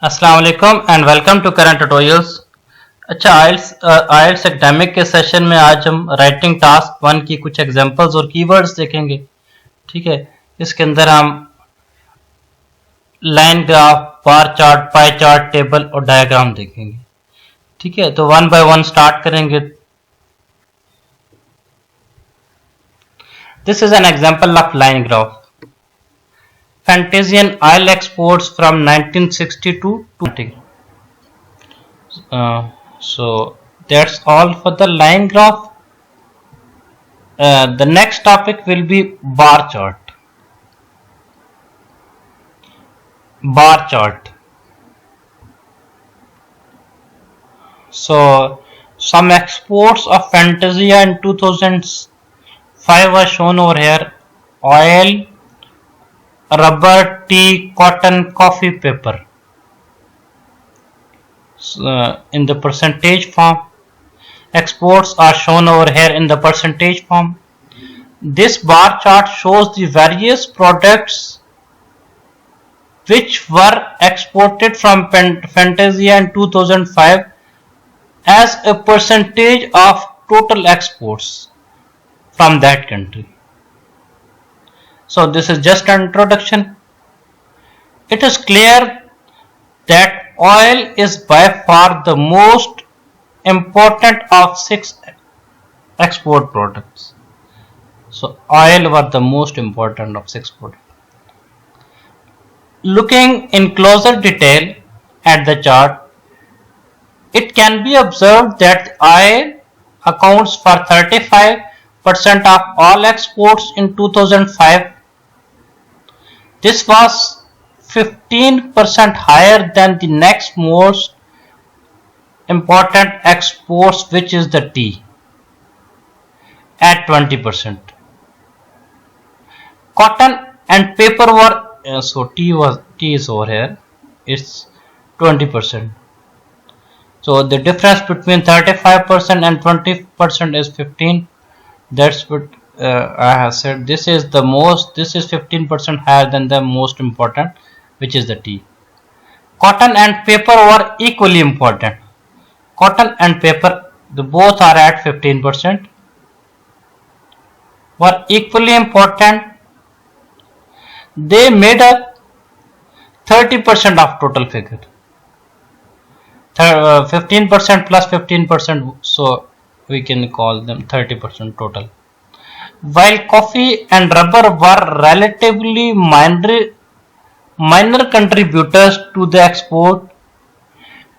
अस्सलाम वालेकुम and welcome to current tutorials. अच्छा, आइल्स एकेडमिक के सेशन में आज हम राइटिंग टास्क 1 की कुछ एग्जांपल्स और कीवर्ड्स देखेंगे। ठीक है, इसके अंदर हम line graph, bar chart, pie chart, table और डायग्राम देखेंगे। ठीक है, तो वन बाय वन स्टार्ट करेंगे। This is an example of line graph. Fantasian oil exports from 1962 to so that's all for the line graph. The next topic will be bar chart. Bar chart. So some exports of Fantasia in 2005 are shown over here. Oil, rubber, tea, cotton, coffee, paper. In the percentage form, exports are shown over here in the percentage form. This bar chart shows the various products which were exported from Fantasia in 2005 as a percentage of total exports from that country. So this is just an introduction. It is clear that oil is by far the most important of 6 export products. So oil was the most important of 6 products. Looking in closer detail at the chart, it can be observed that oil accounts for 35% of all exports in 2005. This was 15% higher than the next most important exports, which is the tea, at 20%. Cotton and paper were so tea is over here. It's 20%. So the difference between 35% and 20% is 15. That's what I have said. This is 15% higher than the most important, which is the tea. Cotton and paper were equally important. Cotton and paper, both are at 15%, were equally important. They made up 30% of total figure. 15% plus 15%, so we can call them 30% total. While coffee and rubber were relatively minor contributors to the export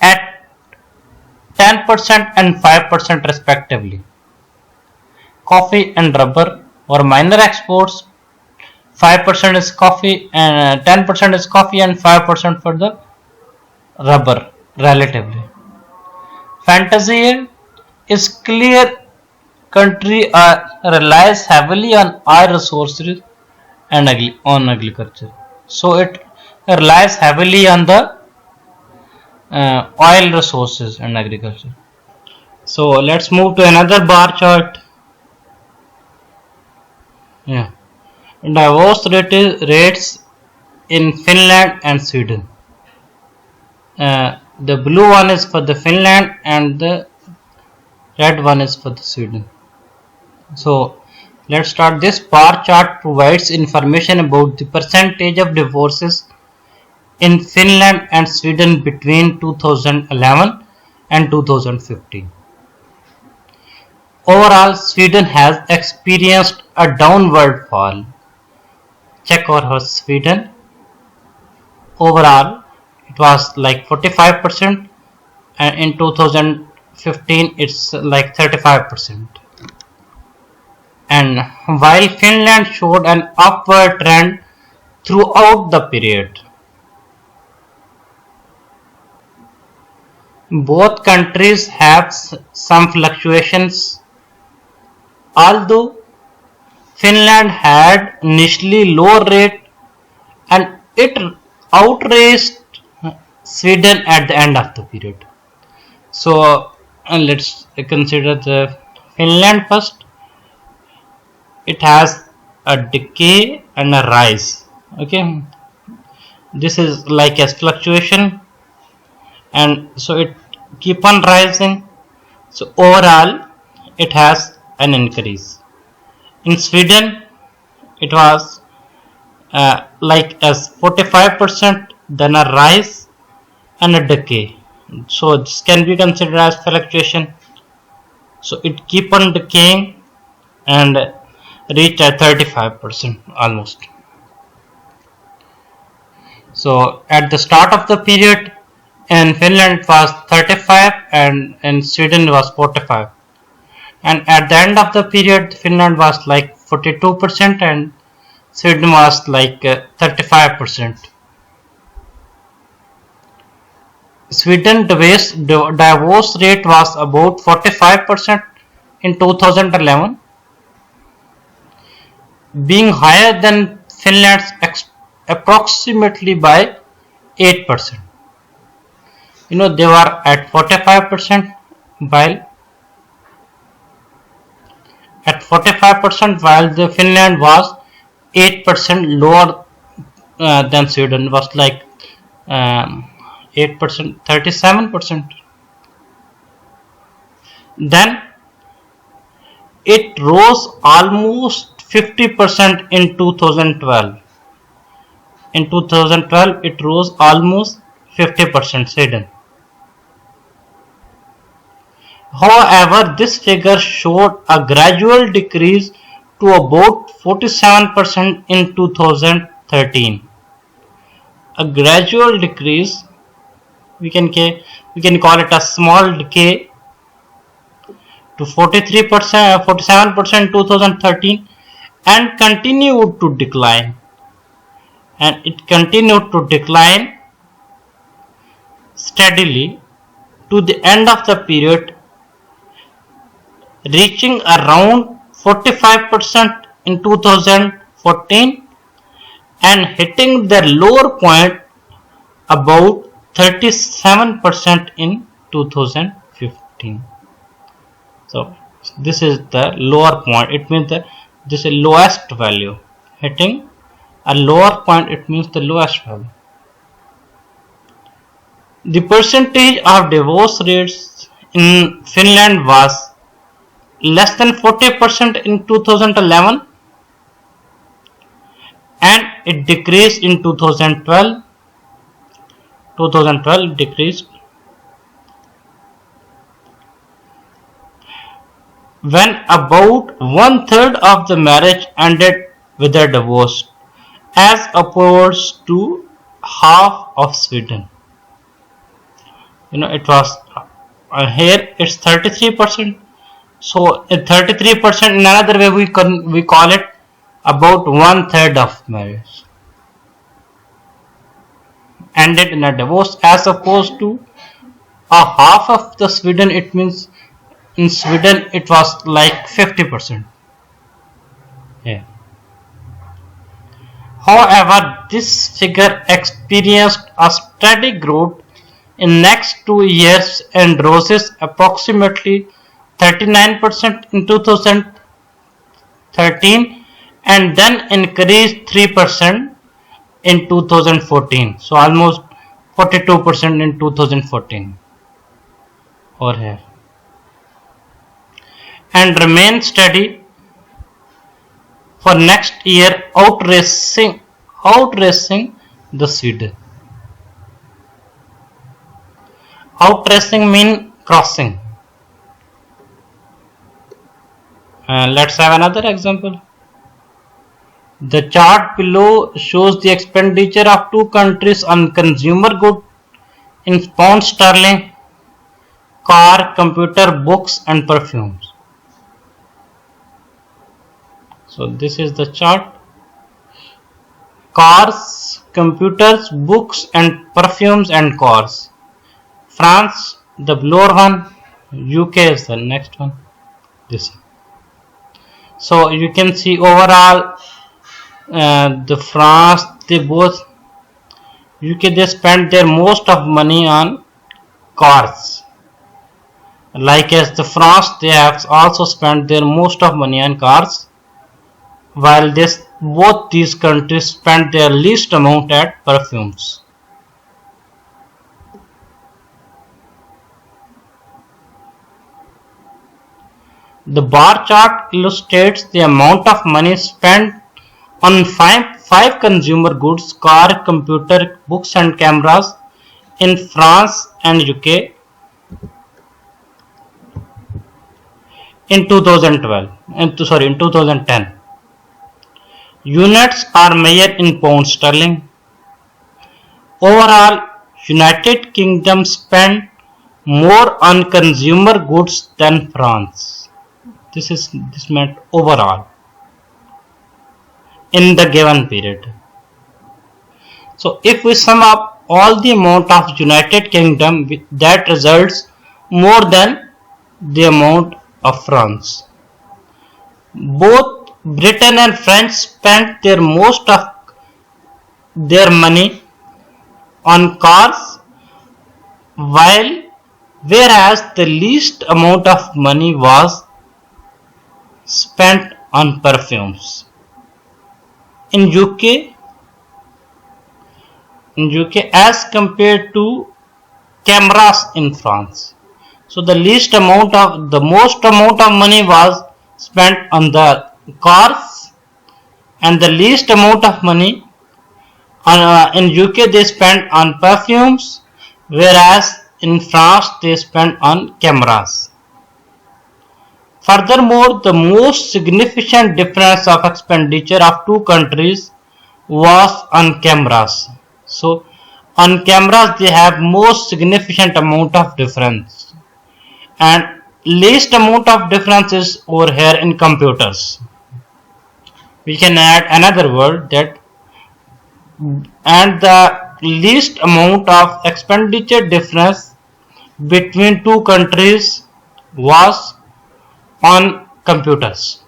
at 10% and 5% respectively. Coffee and rubber were minor exports. 5% is coffee and 10% is coffee and 5% for the rubber relatively. Fantasia is clear country relies heavily on oil resources and on agriculture. So it relies heavily on the oil resources and agriculture. So let's move to another bar chart. Yeah, divorce rates in Finland and Sweden. The blue one is for the Finland and the red one is for the Sweden. So let's start. This bar chart provides information about the percentage of divorces in Finland and Sweden between 2011 and 2015. Overall, Sweden has experienced a downward fall. Check over Sweden. Overall, it was like 45%, and in 2015 it's like 35%. And while Finland showed an upward trend throughout the period, both countries have some fluctuations. Although Finland had initially low rate and it outraced Sweden at the end of the period. So let's consider the Finland first. It has a decay and a rise. Okay, this is like a fluctuation and so it keep on rising. So overall it has an increase. In Sweden it was like as 45%, then a rise and a decay. So this can be considered as fluctuation. So it keep on decaying and reach at 35% almost. So at the start of the period in Finland it was 35 and in Sweden it was 45. And at the end of the period Finland was like 42% and Sweden was like 35%. Sweden divorce rate was about 45% in 2011, being higher than Finland's approximately by 8%. They were at 45% while the Finland was 8% lower than Sweden, was like 8%, 37%. Then it rose almost 50% in 2012. In 2012 it rose almost 50%, Sweden. However, this figure showed a gradual decrease to about 47% in 2013. A gradual decrease, we can call it a small decay, to 43%, 47% in 2013, and continued to decline. And it continued to decline steadily to the end of the period, reaching around 45% in 2014 and hitting the lower point about 37% in 2015. So this is the lower point. It means that this is lowest value. Hitting a lower point, it means the lowest value. The percentage of divorce rates in Finland was less than 40% in 2011 and it decreased in 2012. 2012 decreased when about 1/3 of the marriage ended with a divorce, as opposed to half of Sweden. It was here it's 33%. So 33%, in another way we call it about 1/3 of marriage ended in a divorce, as opposed to a half of the Sweden. It means in Sweden it was like 50%. Yeah. However, this figure experienced a steady growth in next 2 years and rose approximately 39% in 2013 and then increased 3% in 2014. So almost 42% in 2014 over here, and remain steady for next year, outracing the Sweden. Outracing mean crossing. Let's have another example. The chart below shows the expenditure of two countries on consumer goods in pound sterling: car, computer, books and perfumes. So this is the chart. Cars, computers, books and perfumes and cars. France, the lower one. UK is the next one. This. So you can see overall the France, they both, UK, they spend their most of money on cars. Like as the France, they have also spent their most of money on cars, while both these countries spend their least amount at perfumes. The bar chart illustrates the amount of money spent on five consumer goods: car, computer, books and cameras in France and UK in 2010. Units are measured in pounds sterling. Overall, United Kingdom spent more on consumer goods than France. This meant overall in the given period. So if we sum up all the amount of United Kingdom, that results more than the amount of France. Both Britain and France spent their most of their money on cars, whereas the least amount of money was spent on perfumes. In UK as compared to cameras in France. So the most amount of money was spent on the cars, and the least amount of money in UK they spent on perfumes, whereas in France they spent on cameras. Furthermore, the most significant difference of expenditure of two countries was on cameras. So on cameras they have most significant amount of difference, and least amount of difference is over here in computers. We can add another word that, and the least amount of expenditure difference between two countries was on computers.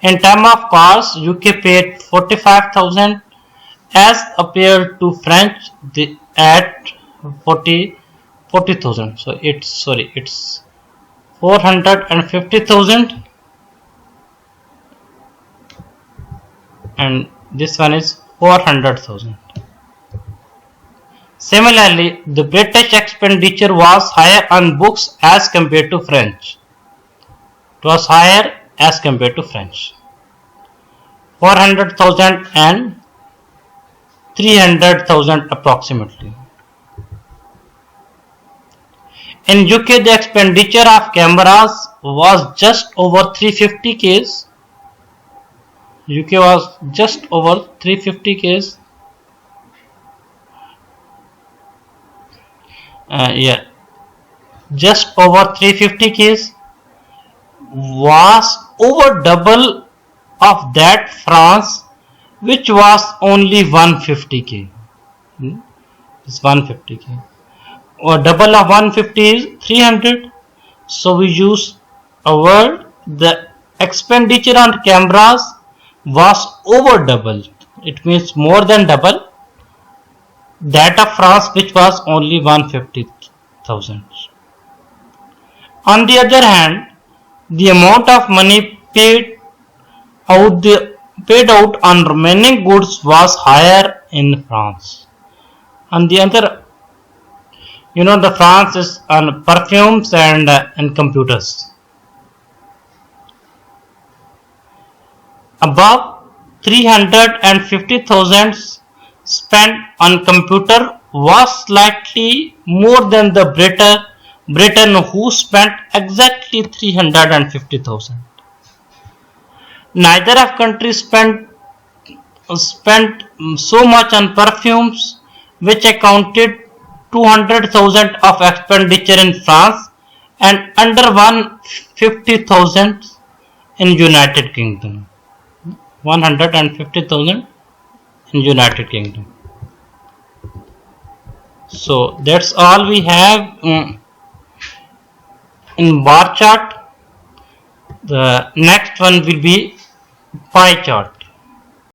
In terms of cost, UK paid 45,000 as compared to French at 40,000. So it's 450,000, and this one is 400,000. Similarly, the British expenditure was higher on books as compared to French. It was higher as compared to French. 400,000 and 300,000 approximately. In UK, the expenditure of cameras was just over 350k. UK was just over 350k. Just over 350k, was over double of that France, which was only 150k. It's 150k. Or double of 150 is 300. So we use a word, the expenditure on cameras was over double. It means more than double that of France, which was only 150,000. On the other hand, the amount of money paid out on remaining goods was higher in France. On the other, the France is on perfumes and computers. Above 350,000 spent on computer was slightly more than the Britain, who spent exactly 350,000. Neither of countries spent so much on perfumes, which accounted 200,000 of expenditure in France and under 150,000 in United Kingdom. 150,000 in United Kingdom. So that's all we have in bar chart. The next one will be pie chart.